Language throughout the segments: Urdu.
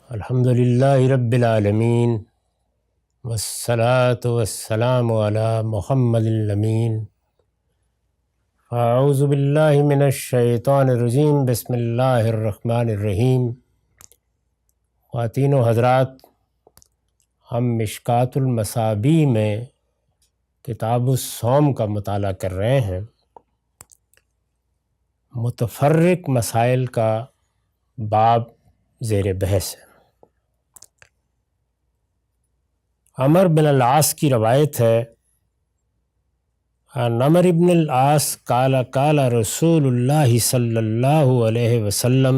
الحمدللہ رب العالمین والصلاة والسلام علی محمد الامین۔ اعوذ باللہ من الشیطان الرجیم، بسم اللہ الرحمن الرحیم۔ خواتین و حضرات، ہم مشکوٰۃ المصابیح میں کتاب الصوم کا مطالعہ کر رہے ہیں۔ متفرق مسائل کا باب زیر بحث ہے۔ عمر بن العاص کی روایت ہے، عن عمر بن العاص قال قال رسول اللہ صلی اللہ علیہ وسلم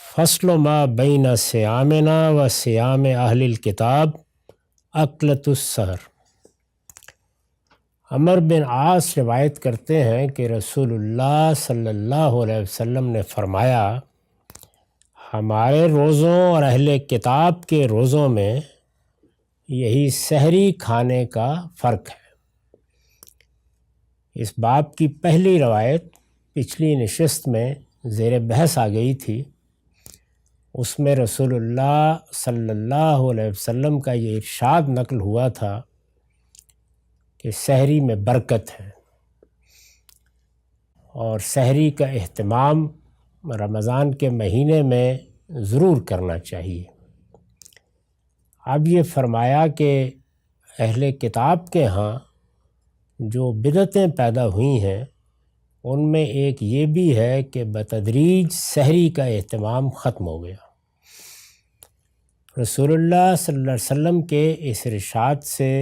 فصل ما بین صیامنا و صیام اہل الکتاب اکلۃ السحر۔ عمر بن عاص روایت کرتے ہیں کہ رسول اللہ صلی اللہ علیہ وسلم نے فرمایا، ہمارے روزوں اور اہل کتاب کے روزوں میں یہی سحری کھانے کا فرق ہے۔ اس باب کی پہلی روایت پچھلی نشست میں زیر بحث آ گئی تھی۔ اس میں رسول اللہ صلی اللہ علیہ وسلم کا یہ ارشاد نقل ہوا تھا کہ سحری میں برکت ہے اور سحری کا اہتمام رمضان کے مہینے میں ضرور کرنا چاہیے۔ اب یہ فرمایا کہ اہل کتاب کے ہاں جو بدعتیں پیدا ہوئی ہیں ان میں ایک یہ بھی ہے کہ بتدریج سحری کا اہتمام ختم ہو گیا۔ رسول اللہ صلی اللہ علیہ وسلم کے اس ارشاد سے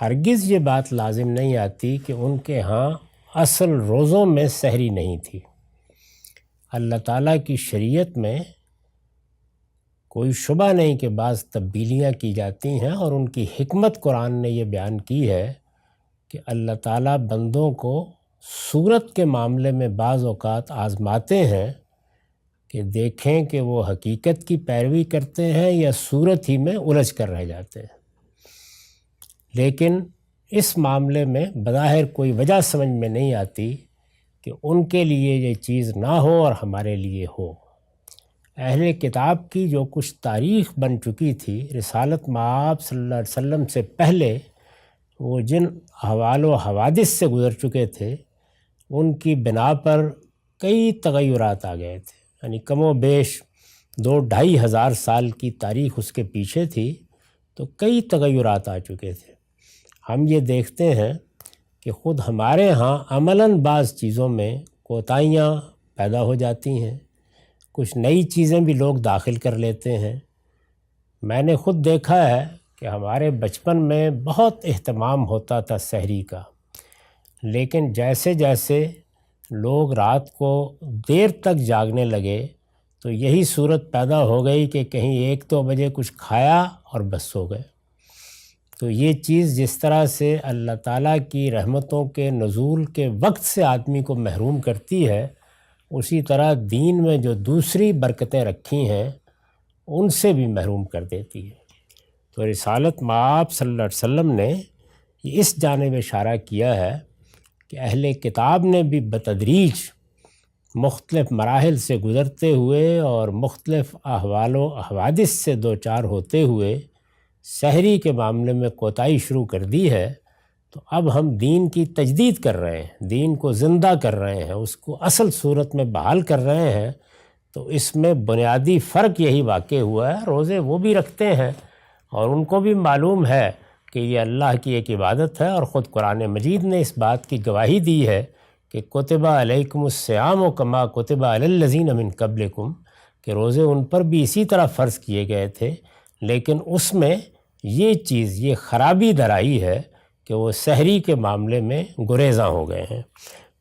ہرگز یہ بات لازم نہیں آتی کہ ان کے ہاں اصل روزوں میں سحری نہیں تھی۔ اللہ تعالیٰ کی شریعت میں کوئی شبہ نہیں کہ بعض تبدیلیاں کی جاتی ہیں، اور ان کی حکمت قرآن نے یہ بیان کی ہے کہ اللہ تعالیٰ بندوں کو صورت کے معاملے میں بعض اوقات آزماتے ہیں کہ دیکھیں کہ وہ حقیقت کی پیروی کرتے ہیں یا صورت ہی میں الجھ کر رہ جاتے ہیں۔ لیکن اس معاملے میں بظاہر کوئی وجہ سمجھ میں نہیں آتی کہ ان کے لیے یہ چیز نہ ہو اور ہمارے لیے ہو۔ اہل کتاب کی جو کچھ تاریخ بن چکی تھی رسالت مآب صلی اللہ علیہ وسلم سے پہلے، وہ جن احوال و حوادث سے گزر چکے تھے ان کی بنا پر کئی تغیرات آ گئے تھے، یعنی کم و بیش 2-2.5 ہزار سال کی تاریخ اس کے پیچھے تھی، تو کئی تغیرات آ چکے تھے۔ ہم یہ دیکھتے ہیں کہ خود ہمارے ہاں عملاً بعض چیزوں میں کوتاہیاں پیدا ہو جاتی ہیں، کچھ نئی چیزیں بھی لوگ داخل کر لیتے ہیں۔ میں نے خود دیکھا ہے کہ ہمارے بچپن میں بہت اہتمام ہوتا تھا سحری کا، لیکن جیسے جیسے لوگ رات کو دیر تک جاگنے لگے تو یہی صورت پیدا ہو گئی کہ کہیں 1-2 بجے کچھ کھایا اور بس سو گئے۔ تو یہ چیز جس طرح سے اللہ تعالیٰ کی رحمتوں کے نزول کے وقت سے آدمی کو محروم کرتی ہے، اسی طرح دین میں جو دوسری برکتیں رکھی ہیں ان سے بھی محروم کر دیتی ہے۔ تو رسالت مآب صلی اللہ علیہ وسلم نے اس جانب اشارہ کیا ہے کہ اہل کتاب نے بھی بتدریج مختلف مراحل سے گزرتے ہوئے اور مختلف احوال و حوادث سے دوچار ہوتے ہوئے سحری کے معاملے میں کوتاہی شروع کر دی ہے۔ تو اب ہم دین کی تجدید کر رہے ہیں، دین کو زندہ کر رہے ہیں، اس کو اصل صورت میں بحال کر رہے ہیں۔ تو اس میں بنیادی فرق یہی واقع ہوا ہے، روزے وہ بھی رکھتے ہیں اور ان کو بھی معلوم ہے کہ یہ اللہ کی ایک عبادت ہے، اور خود قرآن مجید نے اس بات کی گواہی دی ہے کہ کتب علیکم الصیام کما کتب علی الذین من قبلکم، کہ روزے ان پر بھی اسی طرح فرض کیے گئے تھے، لیکن اس میں یہ چیز، یہ خرابی درائی ہے کہ وہ سحری کے معاملے میں گریزاں ہو گئے ہیں۔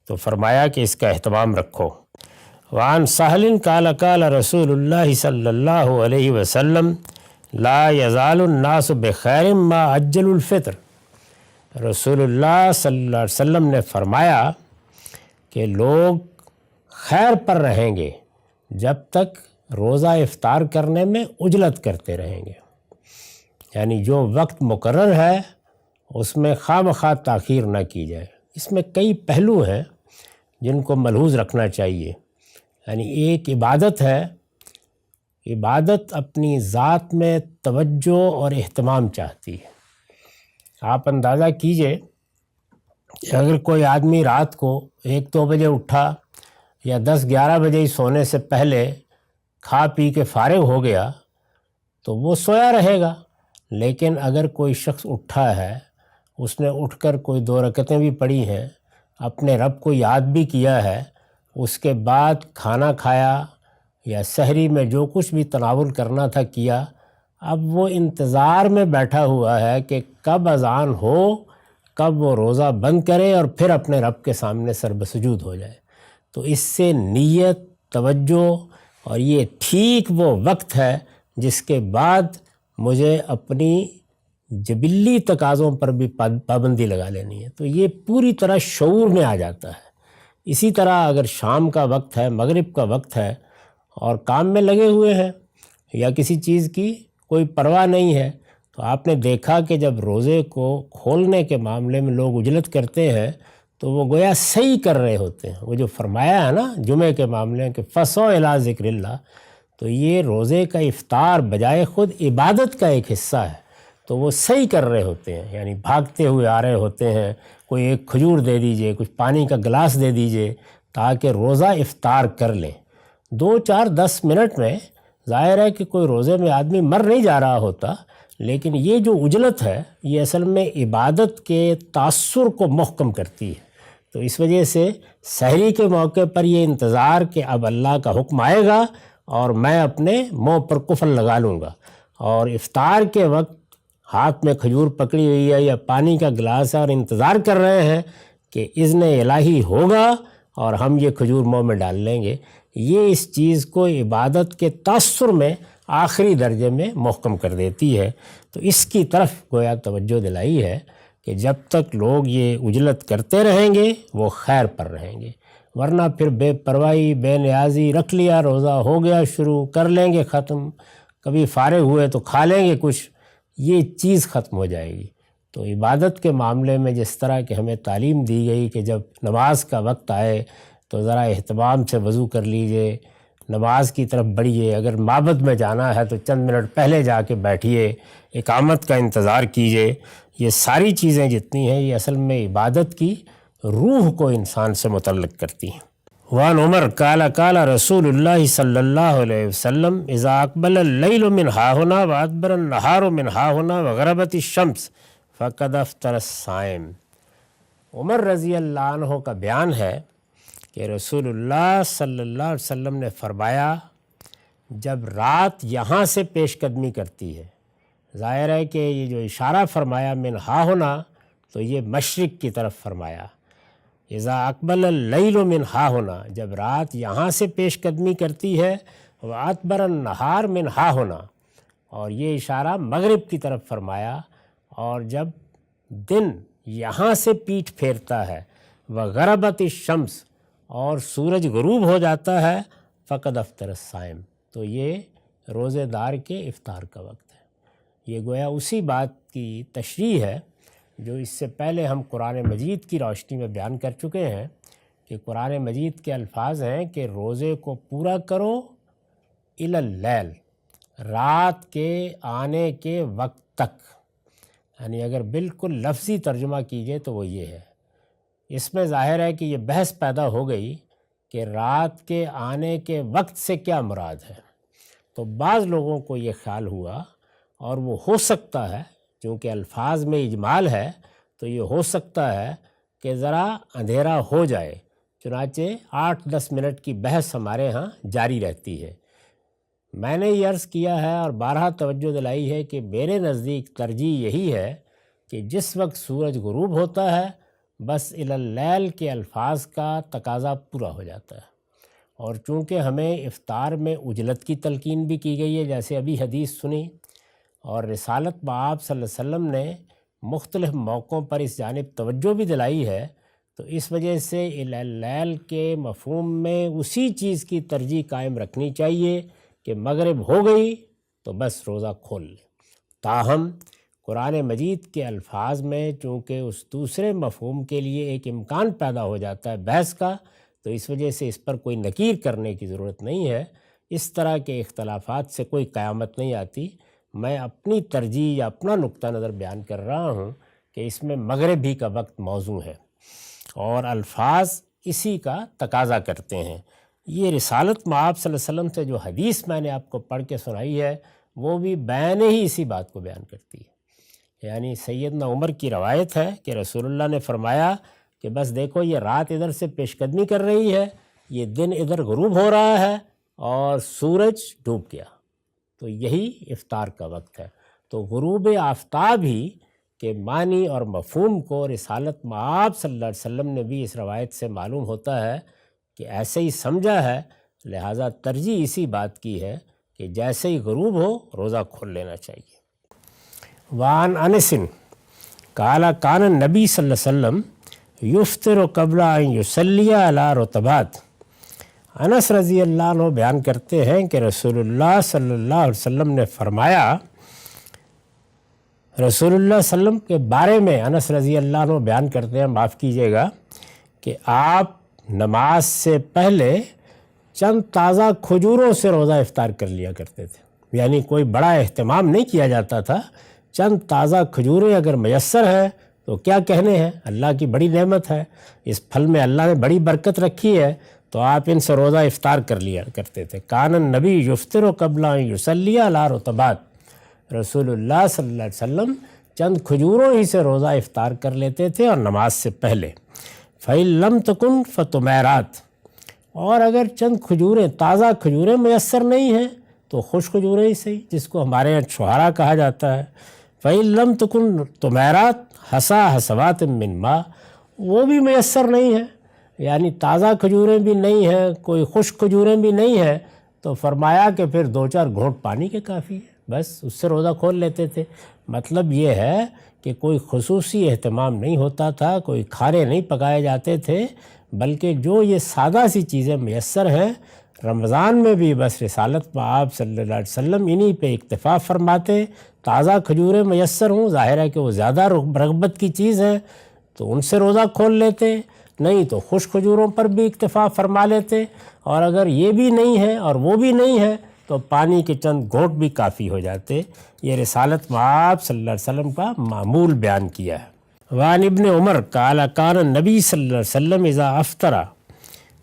تو فرمایا کہ اس کا اہتمام رکھو۔ وعن سہل قال قال رسول اللہ صلی اللہ علیہ وسلم لا یزال الناس بخیر ما عجل الفطر۔ رسول اللہ صلی اللہ علیہ وسلم نے فرمایا کہ لوگ خیر پر رہیں گے جب تک روزہ افطار کرنے میں عجلت کرتے رہیں گے، یعنی جو وقت مقرر ہے اس میں خواہ مخواہ تاخیر نہ کی جائے۔ اس میں کئی پہلو ہیں جن کو ملحوظ رکھنا چاہیے۔ یعنی ایک عبادت ہے، عبادت اپنی ذات میں توجہ اور اہتمام چاہتی ہے۔ آپ اندازہ کیجئے کہ اگر کوئی آدمی رات کو 1-2 بجے اٹھا یا 10-11 بجے ہی سونے سے پہلے کھا پی کے فارغ ہو گیا تو وہ سویا رہے گا، لیکن اگر کوئی شخص اٹھا ہے، اس نے اٹھ کر کوئی 2 رکعتیں بھی پڑھی ہیں، اپنے رب کو یاد بھی کیا ہے، اس کے بعد کھانا کھایا یا سحری میں جو کچھ بھی تناول کرنا تھا کیا، اب وہ انتظار میں بیٹھا ہوا ہے کہ کب اذان ہو، کب وہ روزہ بند کرے اور پھر اپنے رب کے سامنے سر بسجود ہو جائے۔ تو اس سے نیت، توجہ، اور یہ ٹھیک وہ وقت ہے جس کے بعد مجھے اپنی جبلی تقاضوں پر بھی پابندی لگا لینی ہے۔ تو یہ پوری طرح شعور میں آ جاتا ہے۔ اسی طرح اگر شام کا وقت ہے، مغرب کا وقت ہے اور کام میں لگے ہوئے ہیں یا کسی چیز کی کوئی پرواہ نہیں ہے، تو آپ نے دیکھا کہ جب روزے کو کھولنے کے معاملے میں لوگ عجلت کرتے ہیں تو وہ گویا صحیح کر رہے ہوتے ہیں۔ وہ جو فرمایا ہے نا جمعے کے معاملے کہ فَصَوْا إِلَىٰ ذِكْرِ اللّہ، تو یہ روزے کا افطار بجائے خود عبادت کا ایک حصہ ہے، تو وہ صحیح کر رہے ہوتے ہیں، یعنی بھاگتے ہوئے آ رہے ہوتے ہیں۔ کوئی ایک کھجور دے دیجئے، کچھ پانی کا گلاس دے دیجئے تاکہ روزہ افطار کر لیں۔ 2-4-10 منٹ میں ظاہر ہے کہ کوئی روزے میں آدمی مر نہیں جا رہا ہوتا، لیکن یہ جو عجلت ہے یہ اصل میں عبادت کے تاثر کو محکم کرتی ہے۔ تو اس وجہ سے سحری کے موقع پر یہ انتظار کہ اب اللہ کا حکم آئے گا اور میں اپنے منہ پر قفل لگا لوں گا، اور افطار کے وقت ہاتھ میں کھجور پکڑی ہوئی ہے یا پانی کا گلاس ہے اور انتظار کر رہے ہیں کہ اذن الہی ہوگا اور ہم یہ کھجور منہ میں ڈال لیں گے، یہ اس چیز کو عبادت کے تاثر میں آخری درجے میں محکم کر دیتی ہے۔ تو اس کی طرف گویا توجہ دلائی ہے کہ جب تک لوگ یہ عجلت کرتے رہیں گے وہ خیر پر رہیں گے، ورنہ پھر بے پرواہی، بے نیازی، رکھ لیا روزہ، ہو گیا شروع، کر لیں گے ختم، کبھی فارغ ہوئے تو کھا لیں گے کچھ، یہ چیز ختم ہو جائے گی۔ تو عبادت کے معاملے میں جس طرح کہ ہمیں تعلیم دی گئی کہ جب نماز کا وقت آئے تو ذرا اہتمام سے وضو کر لیجئے، نماز کی طرف بڑھیے، اگر معبد میں جانا ہے تو چند منٹ پہلے جا کے بیٹھیے، اقامت کا انتظار کیجئے، یہ ساری چیزیں جتنی ہیں یہ اصل میں عبادت کی روح کو انسان سے متعلق کرتی ہیں۔ وعن عمر قال قال رسول اللہ صلی اللہ علیہ وسلم اذا اقبل اللیل من ہاہنا وادبر النہار من ہاہنا وغربت الشمس فقد افطر الصائم۔ عمر رضی اللہ عنہ کا بیان ہے کہ رسول اللہ صلی اللہ علیہ وسلم نے فرمایا جب رات یہاں سے پیش قدمی کرتی ہے، ظاہر ہے کہ یہ جو اشارہ فرمایا من ہاہنا تو یہ مشرق کی طرف فرمایا، اذا اقبل اللیل من ہاہنا جب رات یہاں سے پیش قدمی کرتی ہے، وادبر النہار من ہاہنا، اور یہ اشارہ مغرب کی طرف فرمایا، اور جب دن یہاں سے پیٹھ پھیرتا ہے، وغربت الشمس اور سورج غروب ہو جاتا ہے، فقد افطر الصائم، تو یہ روزے دار کے افطار کا وقت ہے۔ یہ گویا اسی بات کی تشریح ہے جو اس سے پہلے ہم قرآن مجید کی روشنی میں بیان کر چکے ہیں کہ قرآن مجید کے الفاظ ہیں کہ روزے کو پورا کرو الی اللیل، رات کے آنے کے وقت تک، یعنی اگر بالکل لفظی ترجمہ کیجئے تو وہ یہ ہے۔ اس میں ظاہر ہے کہ یہ بحث پیدا ہو گئی کہ رات کے آنے کے وقت سے کیا مراد ہے، تو بعض لوگوں کو یہ خیال ہوا، اور وہ ہو سکتا ہے چونکہ الفاظ میں اجمال ہے تو یہ ہو سکتا ہے کہ ذرا اندھیرا ہو جائے، چنانچہ 8-10 منٹ کی بحث ہمارے ہاں جاری رہتی ہے۔ میں نے یہ عرض کیا ہے اور بارہا توجہ دلائی ہے کہ میرے نزدیک ترجیح یہی ہے کہ جس وقت سورج غروب ہوتا ہے بس الی اللیل کے الفاظ کا تقاضا پورا ہو جاتا ہے، اور چونکہ ہمیں افطار میں عجلت کی تلقین بھی کی گئی ہے، جیسے ابھی حدیث سنی، اور رسالت بآب صلی اللہ علیہ وسلم نے مختلف موقعوں پر اس جانب توجہ بھی دلائی ہے، تو اس وجہ سے الی اللیل کے مفہوم میں اسی چیز کی ترجیح قائم رکھنی چاہیے کہ مغرب ہو گئی تو بس روزہ کھول لیں۔ تاہم قرآن مجید کے الفاظ میں چونکہ اس دوسرے مفہوم کے لیے ایک امکان پیدا ہو جاتا ہے بحث کا، تو اس وجہ سے اس پر کوئی نکیر کرنے کی ضرورت نہیں ہے۔ اس طرح کے اختلافات سے کوئی قیامت نہیں آتی۔ میں اپنی ترجیح یا اپنا نقطہ نظر بیان کر رہا ہوں کہ اس میں مغربی کا وقت موضوع ہے اور الفاظ اسی کا تقاضا کرتے ہیں۔ یہ رسالت مآب صلی اللہ علیہ وسلم سے جو حدیث میں نے آپ کو پڑھ کے سنائی ہے وہ بھی بین ہی اسی بات کو بیان کرتی ہے۔ یعنی سیدنا عمر کی روایت ہے کہ رسول اللہ نے فرمایا کہ بس دیکھو یہ رات ادھر سے پیش قدمی کر رہی ہے، یہ دن ادھر غروب ہو رہا ہے اور سورج ڈوب گیا، تو یہی افطار کا وقت ہے۔ تو غروب آفتاب ہی کے معنی اور مفہوم کو رسالت مآب صلی اللہ علیہ وسلم نے بھی اس روایت سے معلوم ہوتا ہے کہ ایسے ہی سمجھا ہے، لہٰذا ترجیح اسی بات کی ہے کہ جیسے ہی غروب ہو روزہ کھول لینا چاہیے۔ وعن انس قال کان النبی صلی اللہ علیہ وسلم یفطر قبل ان یصلی علی رطبات۔ انس رضی اللہ عنہ بیان کرتے ہیں کہ رسول اللہ صلی اللہ علیہ وسلم نے فرمایا، رسول اللہ صلی اللہ علیہ وسلم کے بارے میں انس رضی اللہ عنہ بیان کرتے ہیں، معاف کیجیے گا، کہ آپ نماز سے پہلے چند تازہ کھجوروں سے روزہ افطار کر لیا کرتے تھے۔ یعنی کوئی بڑا اہتمام نہیں کیا جاتا تھا، چند تازہ کھجوریں اگر میسر ہیں تو کیا کہنے ہیں، اللہ کی بڑی نعمت ہے، اس پھل میں اللہ نے بڑی برکت رکھی ہے، تو آپ ان سے روزہ افطار کر لیا کرتے تھے۔ کان النبی یفطر قبل ان یصلی علی رطبات، رسول اللہ صلی اللہ علیہ وسلم چند کھجوروں ہی سے روزہ افطار کر لیتے تھے اور نماز سے پہلے۔ فَإِن لَمْ تَكُنْ فَتُمَيْرَاتٌ، اور اگر چند کھجوریں تازہ کھجوریں میسر نہیں ہیں تو خشک کھجوریں ہی صحیح، جس کو ہمارے یہاں چھوہارا کہا جاتا ہے۔ فَإِن لَمْ تَكُنْ تُمَيْرَاتٌ حَصَىٰ حَصَوَاتٍ مِّن مَّاءٍ، وہ بھی میسر نہیں ہے، یعنی تازہ کھجوریں بھی نہیں ہیں، کوئی خشک کھجوریں بھی نہیں ہیں، تو فرمایا کہ پھر 2-4 گھونٹ پانی کے کافی ہے، بس اس سے روزہ کھول لیتے تھے۔ مطلب یہ ہے کہ کوئی خصوصی اہتمام نہیں ہوتا تھا، کوئی کھانے نہیں پکائے جاتے تھے، بلکہ جو یہ سادہ سی چیزیں میسر ہیں، رمضان میں بھی بس رسالت مآب صلی اللہ علیہ وسلم انہی پہ اکتفا فرماتے۔ تازہ کھجوریں میسر ہوں، ظاہر ہے کہ وہ زیادہ رغبت کی چیز ہے تو ان سے روزہ کھول لیتے، نہیں تو خشک کھجوروں پر بھی اکتفا فرما لیتے، اور اگر یہ بھی نہیں ہے اور وہ بھی نہیں ہے تو پانی کے چند گھونٹ بھی کافی ہو جاتے۔ یہ رسالت مآب صلی اللہ علیہ وسلم کا معمول بیان کیا ہے۔ وعن ابن عمر قال کان النبی صلی اللہ علیہ وسلم اذا افطر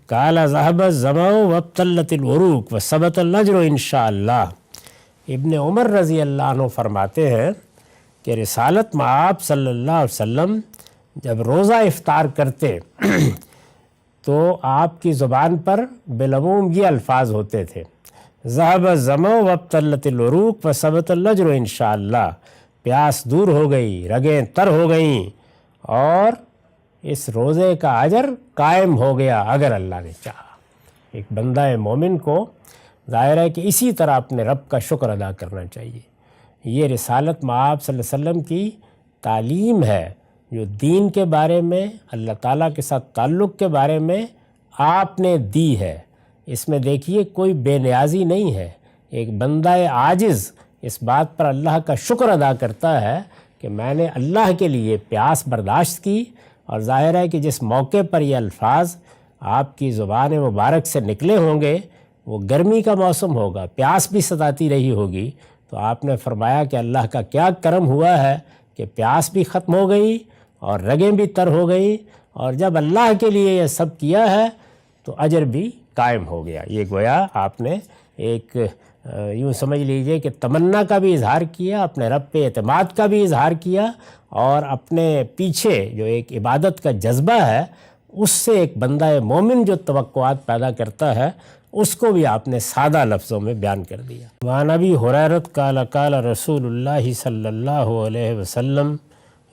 قال ذهب الظمأ وابتلت العروق وثبت الاجر ان شاء اللہ۔ ابن عمر رضی اللہ عنہ فرماتے ہیں کہ رسالت مآب صلی اللہ علیہ وسلم جب روزہ افطار کرتے تو آپ کی زبان پر بالعموم یہ الفاظ ہوتے تھے، ذهب الظمأ وابتلت العروق وثبت الاجر ان شاء اللہ، پیاس دور ہو گئی، رگیں تر ہو گئیں اور اس روزے کا اجر قائم ہو گیا اگر اللہ نے چاہا۔ ایک بندہ مومن کو ظاہر ہے کہ اسی طرح اپنے رب کا شکر ادا کرنا چاہیے۔ یہ رسالت مآب صلی اللہ علیہ وسلم کی تعلیم ہے جو دین کے بارے میں، اللہ تعالیٰ کے ساتھ تعلق کے بارے میں آپ نے دی ہے۔ اس میں دیکھیے کوئی بے نیازی نہیں ہے، ایک بندہ عاجز اس بات پر اللہ کا شکر ادا کرتا ہے کہ میں نے اللہ کے لیے پیاس برداشت کی، اور ظاہر ہے کہ جس موقع پر یہ الفاظ آپ کی زبان مبارک سے نکلے ہوں گے وہ گرمی کا موسم ہوگا، پیاس بھی ستاتی رہی ہوگی، تو آپ نے فرمایا کہ اللہ کا کیا کرم ہوا ہے کہ پیاس بھی ختم ہو گئی اور رگیں بھی تر ہو گئی، اور جب اللہ کے لیے یہ سب کیا ہے تو اجر بھی قائم ہو گیا۔ یہ گویا آپ نے ایک یوں سمجھ لیجئے کہ تمنا کا بھی اظہار کیا، اپنے رب پہ اعتماد کا بھی اظہار کیا، اور اپنے پیچھے جو ایک عبادت کا جذبہ ہے اس سے ایک بندہ مومن جو توقعات پیدا کرتا ہے اس کو بھی آپ نے سادہ لفظوں میں بیان کر دیا۔ وعن ابی ہریرہ قال قال رسول اللہ صلی اللہ علیہ وسلم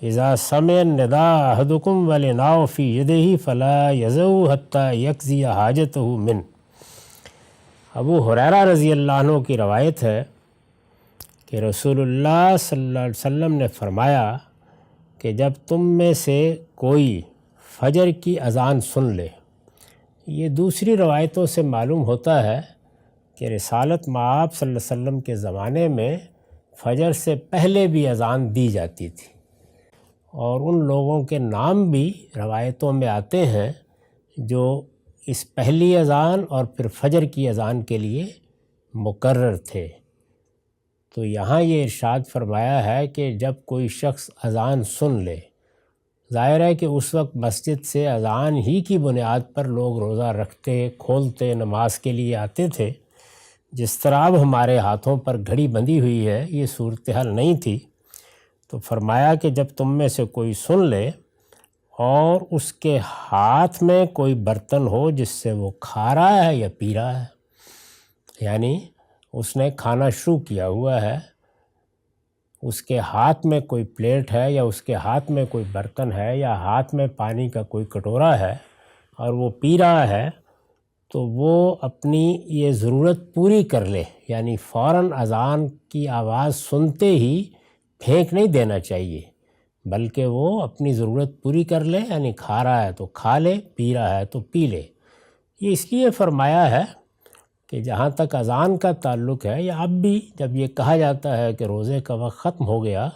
اذا سمع النداء احدکم والاناء فی یدہ فلا یضعه حتی یقضی حاجتہ منہ۔ ابو ہریرہ رضی اللہ عنہ کی روایت ہے کہ رسول اللہ صلی اللہ علیہ وسلم نے فرمایا کہ جب تم میں سے کوئی فجر کی اذان سن لے، یہ دوسری روایتوں سے معلوم ہوتا ہے کہ رسالت مآب صلی اللہ علیہ وسلم کے زمانے میں فجر سے پہلے بھی اذان دی جاتی تھی، اور ان لوگوں کے نام بھی روایتوں میں آتے ہیں جو اس پہلی اذان اور پھر فجر کی اذان کے لیے مقرر تھے۔ تو یہاں یہ ارشاد فرمایا ہے کہ جب کوئی شخص اذان سن لے، ظاہر ہے کہ اس وقت مسجد سے اذان ہی کی بنیاد پر لوگ روزہ رکھتے، کھولتے، نماز کے لیے آتے تھے۔ جس طرح اب ہمارے ہاتھوں پر گھڑی بندھی ہوئی ہے، یہ صورتحال نہیں تھی۔ تو فرمایا کہ جب تم میں سے کوئی سن لے اور اس کے ہاتھ میں کوئی برتن ہو جس سے وہ کھا رہا ہے یا پی رہا ہے، یعنی اس نے کھانا شروع کیا ہوا ہے، اس کے ہاتھ میں کوئی پلیٹ ہے یا اس کے ہاتھ میں کوئی برتن ہے یا ہاتھ میں پانی کا کوئی کٹورا ہے اور وہ پی رہا ہے، تو وہ اپنی یہ ضرورت پوری کر لے، یعنی فوراً اذان کی آواز سنتے ہی پھینک نہیں دینا چاہیے، بلکہ وہ اپنی ضرورت پوری کر لے، یعنی کھا رہا ہے تو کھا لے، پی رہا ہے تو پی لے۔ یہ اس لیے فرمایا ہے کہ جہاں تک اذان کا تعلق ہے، یا اب بھی جب یہ کہا جاتا ہے کہ روزے کا وقت ختم ہو گیا،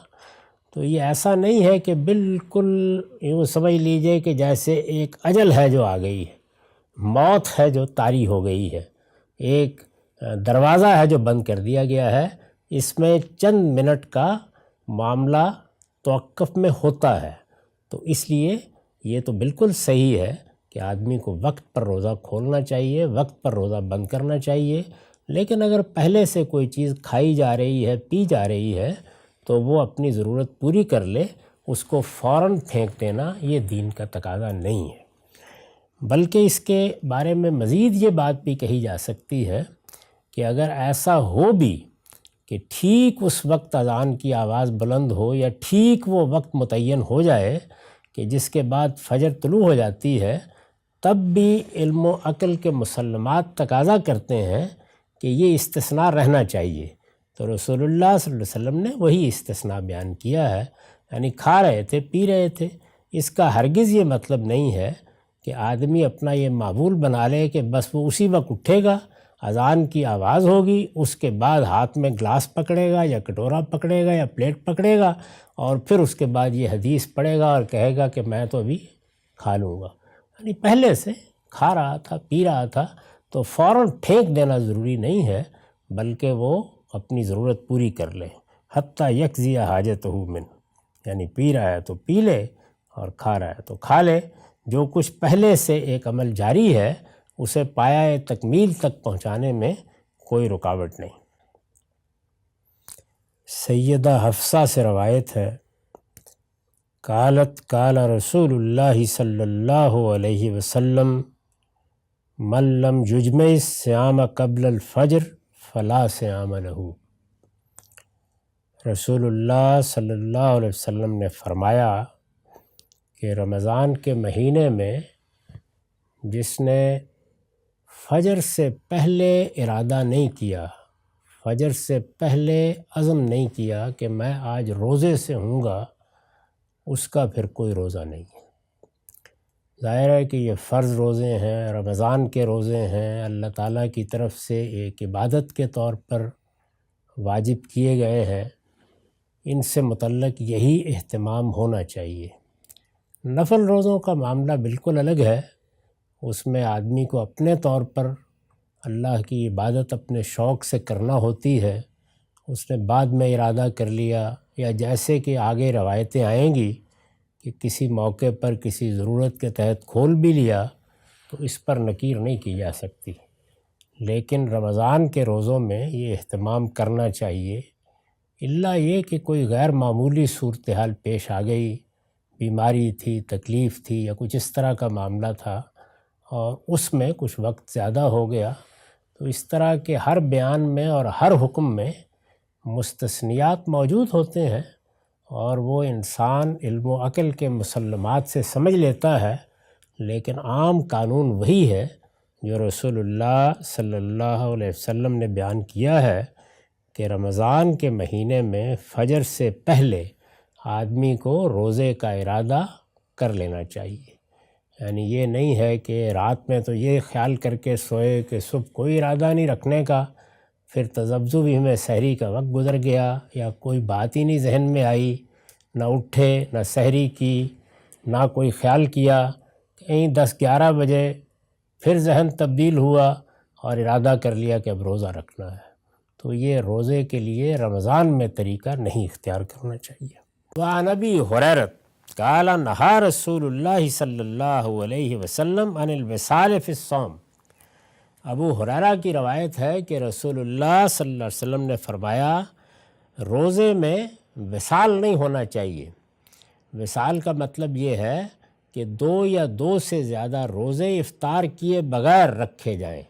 تو یہ ایسا نہیں ہے کہ بالکل یوں سمجھ لیجئے کہ جیسے ایک اجل ہے جو آ گئی ہے، موت ہے جو طاری ہو گئی ہے، ایک دروازہ ہے جو بند کر دیا گیا ہے۔ اس میں چند منٹ کا معاملہ توقف میں ہوتا ہے، تو اس لیے یہ تو بالکل صحیح ہے کہ آدمی کو وقت پر روزہ کھولنا چاہیے، وقت پر روزہ بند کرنا چاہیے، لیکن اگر پہلے سے کوئی چیز کھائی جا رہی ہے، پی جا رہی ہے، تو وہ اپنی ضرورت پوری کر لے، اس کو فوراً پھینک دینا یہ دین کا تقاضا نہیں ہے۔ بلکہ اس کے بارے میں مزید یہ بات بھی کہی جا سکتی ہے کہ اگر ایسا ہو بھی کہ ٹھیک اس وقت اذان کی آواز بلند ہو یا ٹھیک وہ وقت متعین ہو جائے کہ جس کے بعد فجر طلوع ہو جاتی ہے، تب بھی علم و عقل کے مسلمات تقاضا کرتے ہیں کہ یہ استثناء رہنا چاہیے۔ تو رسول اللہ صلی اللہ علیہ وسلم نے وہی استثناء بیان کیا ہے، یعنی کھا رہے تھے، پی رہے تھے۔ اس کا ہرگز یہ مطلب نہیں ہے کہ آدمی اپنا یہ معمول بنا لے کہ بس وہ اسی وقت اٹھے گا، اذان کی آواز ہوگی، اس کے بعد ہاتھ میں گلاس پکڑے گا یا کٹورا پکڑے گا یا پلیٹ پکڑے گا، اور پھر اس کے بعد یہ حدیث پڑھے گا اور کہے گا کہ میں تو ابھی کھا لوں گا۔ یعنی پہلے سے کھا رہا تھا، پی رہا تھا، تو فوراً پھینک دینا ضروری نہیں ہے، بلکہ وہ اپنی ضرورت پوری کر لے، حتیٰ یقضی حاجتہ من، یعنی پی رہا ہے تو پی لے اور کھا رہا ہے تو کھا لے۔ جو کچھ پہلے سے ایک عمل جاری ہے اسے پایہ تکمیل تک پہنچانے میں کوئی رکاوٹ نہیں۔ سیدہ حفصہ سے روایت ہے، قالت قال رسول اللہ صلی اللہ علیہ وسلم من لم یجمع الصیام قبل الفجر فلا صیام لہ۔ رسول اللہ صلی اللہ علیہ وسلم نے فرمایا کہ رمضان کے مہینے میں جس نے فجر سے پہلے ارادہ نہیں کیا، فجر سے پہلے عزم نہیں کیا کہ میں آج روزے سے ہوں گا، اس کا پھر کوئی روزہ نہیں ہے۔ ظاہر ہے کہ یہ فرض روزے ہیں، رمضان کے روزے ہیں، اللہ تعالیٰ کی طرف سے ایک عبادت کے طور پر واجب کیے گئے ہیں، ان سے متعلق یہی اہتمام ہونا چاہیے۔ نفل روزوں کا معاملہ بالکل الگ ہے، اس میں آدمی کو اپنے طور پر اللہ کی عبادت اپنے شوق سے کرنا ہوتی ہے، اس نے بعد میں ارادہ کر لیا، یا جیسے کہ آگے روایتیں آئیں گی کہ کسی موقع پر کسی ضرورت کے تحت کھول بھی لیا، تو اس پر نکیر نہیں کی جا سکتی۔ لیکن رمضان کے روزوں میں یہ اہتمام کرنا چاہیے، الا یہ کہ کوئی غیر معمولی صورتحال پیش آ گئی، بیماری تھی، تکلیف تھی، یا کچھ اس طرح کا معاملہ تھا اور اس میں کچھ وقت زیادہ ہو گیا، تو اس طرح کے ہر بیان میں اور ہر حکم میں مستثنیات موجود ہوتے ہیں، اور وہ انسان علم و عقل کے مسلمات سے سمجھ لیتا ہے، لیکن عام قانون وہی ہے جو رسول اللہ صلی اللہ علیہ وسلم نے بیان کیا ہے کہ رمضان کے مہینے میں فجر سے پہلے آدمی کو روزے کا ارادہ کر لینا چاہیے۔ یعنی یہ نہیں ہے کہ رات میں تو یہ خیال کر کے سوئے کہ صبح کوئی ارادہ نہیں رکھنے کا، پھر تذبذب ہی میں سحری کا وقت گزر گیا، یا کوئی بات ہی نہیں ذہن میں آئی، نہ اٹھے، نہ سحری کی، نہ کوئی خیال کیا، کہیں 10-11 بجے پھر ذہن تبدیل ہوا اور ارادہ کر لیا کہ اب روزہ رکھنا ہے، تو یہ روزے کے لیے رمضان میں طریقہ نہیں اختیار کرنا چاہیے۔ وعن ابی ہریرۃ قال نہا رسول اللہ صلی اللہ علیہ وسلم عن الوصال فی الصوم۔ ابو ہریرہ کی روایت ہے کہ رسول اللہ صلی اللہ علیہ وسلم نے فرمایا روزے میں وصال نہیں ہونا چاہیے۔ وصال کا مطلب یہ ہے کہ 2 یا 2 سے زیادہ روزے افطار کیے بغیر رکھے جائیں،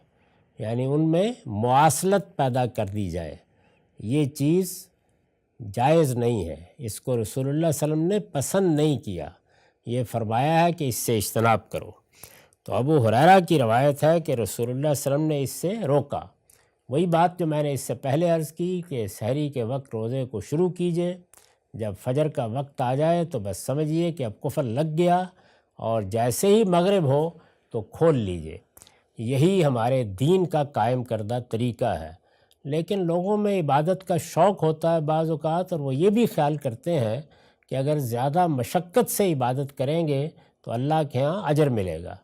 یعنی ان میں مواصلت پیدا کر دی جائے، یہ چیز جائز نہیں ہے، اس کو رسول اللہ صلی اللہ علیہ وسلم نے پسند نہیں کیا، یہ فرمایا ہے کہ اس سے اجتناب کرو۔ تو ابو ہریرہ کی روایت ہے کہ رسول اللہ صلی اللہ علیہ وسلم نے اس سے روکا۔ وہی بات جو میں نے اس سے پہلے عرض کی کہ سحری کے وقت روزے کو شروع کیجئے، جب فجر کا وقت آ جائے تو بس سمجھیے کہ اب کفر لگ گیا، اور جیسے ہی مغرب ہو تو کھول لیجئے۔ یہی ہمارے دین کا قائم کردہ طریقہ ہے۔ لیکن لوگوں میں عبادت کا شوق ہوتا ہے بعض اوقات، اور وہ یہ بھی خیال کرتے ہیں کہ اگر زیادہ مشقت سے عبادت کریں گے تو اللہ کے ہاں اجر ملے گا۔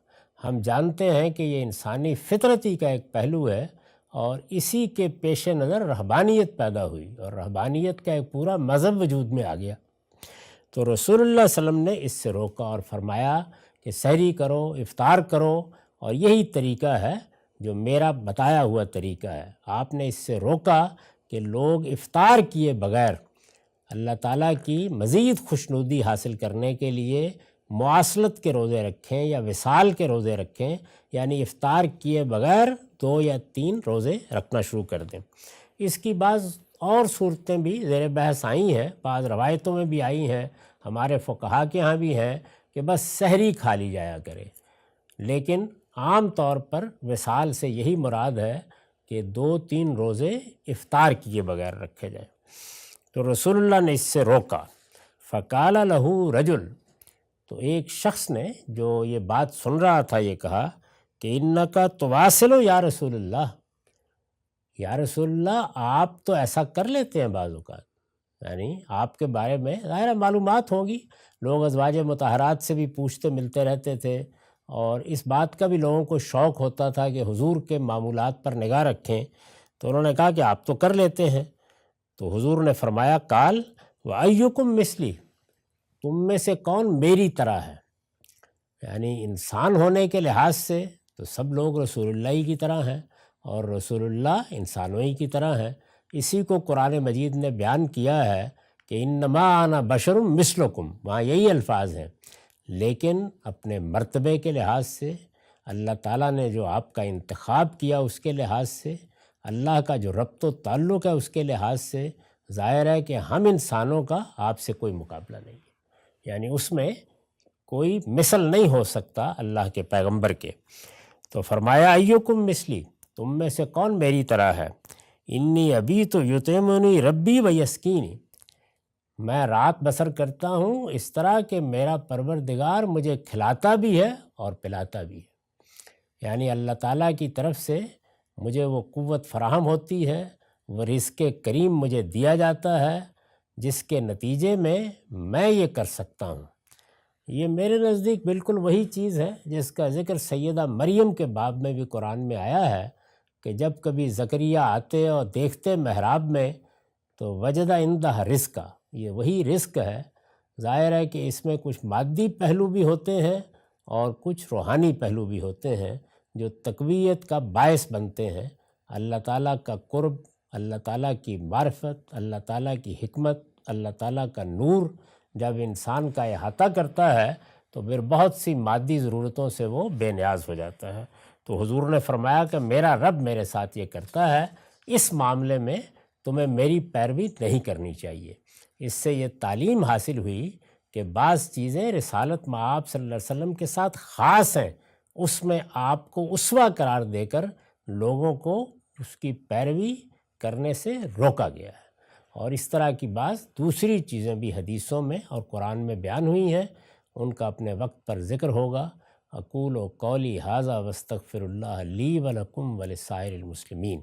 ہم جانتے ہیں کہ یہ انسانی فطرتی کا ایک پہلو ہے، اور اسی کے پیش نظر رہبانیت پیدا ہوئی، اور رہبانیت کا ایک پورا مذہب وجود میں آ گیا۔ تو رسول اللہ صلی اللہ علیہ وسلم نے اس سے روکا اور فرمایا کہ سحری کرو، افطار کرو، اور یہی طریقہ ہے جو میرا بتایا ہوا طریقہ ہے۔ آپ نے اس سے روکا کہ لوگ افطار کیے بغیر اللہ تعالیٰ کی مزید خوشنودی حاصل کرنے کے لیے مواصلت کے روزے رکھیں یا وصال کے روزے رکھیں، یعنی افطار کیے بغیر 2 یا 3 روزے رکھنا شروع کر دیں۔ اس کی بعض اور صورتیں بھی زیر بحث آئی ہیں، بعض روایتوں میں بھی آئی ہیں، ہمارے فقہا کے ہاں بھی ہیں کہ بس سحری کھا لی جایا کرے، لیکن عام طور پر وصال سے یہی مراد ہے کہ 2-3 روزے افطار کیے بغیر رکھے جائیں۔ تو رسول اللہ نے اس سے روکا۔ فقال لہ رجل، تو ایک شخص نے جو یہ بات سن رہا تھا یہ کہا کہ انکا تواصل یا رسول اللہ، یا رسول اللہ آپ تو ایسا کر لیتے ہیں بعض اوقات، یعنی آپ کے بارے میں ظاہر معلومات ہوگی، لوگ ازواج مطہرات سے بھی پوچھتے ملتے رہتے تھے، اور اس بات کا بھی لوگوں کو شوق ہوتا تھا کہ حضور کے معمولات پر نگاہ رکھیں، تو انہوں نے کہا کہ آپ تو کر لیتے ہیں۔ تو حضور نے فرمایا قال وَأَيُّكُمْ مِثْلِي، تم میں سے کون میری طرح ہے، یعنی انسان ہونے کے لحاظ سے تو سب لوگ رسول اللہ ہی کی طرح ہیں، اور رسول اللہ انسانوں ہی کی طرح ہیں۔ اسی کو قرآن مجید نے بیان کیا ہے کہ انما انا بشر مثلکم، وہاں یہی الفاظ ہیں، لیکن اپنے مرتبے کے لحاظ سے اللہ تعالیٰ نے جو آپ کا انتخاب کیا اس کے لحاظ سے، اللہ کا جو ربط و تعلق ہے اس کے لحاظ سے، ظاہر ہے کہ ہم انسانوں کا آپ سے کوئی مقابلہ نہیں ہے، یعنی اس میں کوئی مثل نہیں ہو سکتا اللہ کے پیغمبر کے۔ تو فرمایا ایکم مثلی، تم میں سے کون میری طرح ہے، انی ابی تو یطعمنی ربی و یسقینی، میں رات بسر کرتا ہوں اس طرح کہ میرا پروردگار مجھے کھلاتا بھی ہے اور پلاتا بھی ہے، یعنی اللہ تعالیٰ کی طرف سے مجھے وہ قوت فراہم ہوتی ہے، وہ رزق کریم مجھے دیا جاتا ہے، جس کے نتیجے میں میں یہ کر سکتا ہوں۔ یہ میرے نزدیک بالکل وہی چیز ہے جس کا ذکر سیدہ مریم کے باب میں بھی قرآن میں آیا ہے کہ جب کبھی زکریا آتے اور دیکھتے محراب میں تو وجدہ عندہ رزقا، یہ وہی رزق ہے۔ ظاہر ہے کہ اس میں کچھ مادی پہلو بھی ہوتے ہیں اور کچھ روحانی پہلو بھی ہوتے ہیں جو تقویت کا باعث بنتے ہیں۔ اللہ تعالیٰ کا قرب، اللہ تعالیٰ کی معرفت، اللہ تعالیٰ کی حکمت، اللہ تعالیٰ کا نور جب انسان کا احاطہ کرتا ہے تو پھر بہت سی مادی ضرورتوں سے وہ بے نیاز ہو جاتا ہے۔ تو حضور نے فرمایا کہ میرا رب میرے ساتھ یہ کرتا ہے، اس معاملے میں تمہیں میری پیروی نہیں کرنی چاہیے۔ اس سے یہ تعلیم حاصل ہوئی کہ بعض چیزیں رسالت مآب صلی اللہ علیہ وسلم کے ساتھ خاص ہیں، اس میں آپ کو اسوہ قرار دے کر لوگوں کو اس کی پیروی کرنے سے روکا گیا ہے۔ اور اس طرح کی بعض دوسری چیزیں بھی حدیثوں میں اور قرآن میں بیان ہوئی ہیں، ان کا اپنے وقت پر ذکر ہوگا۔ اقول و قولی ھذا واستغفر اللہ لی ولکم ولسائر المسلمین۔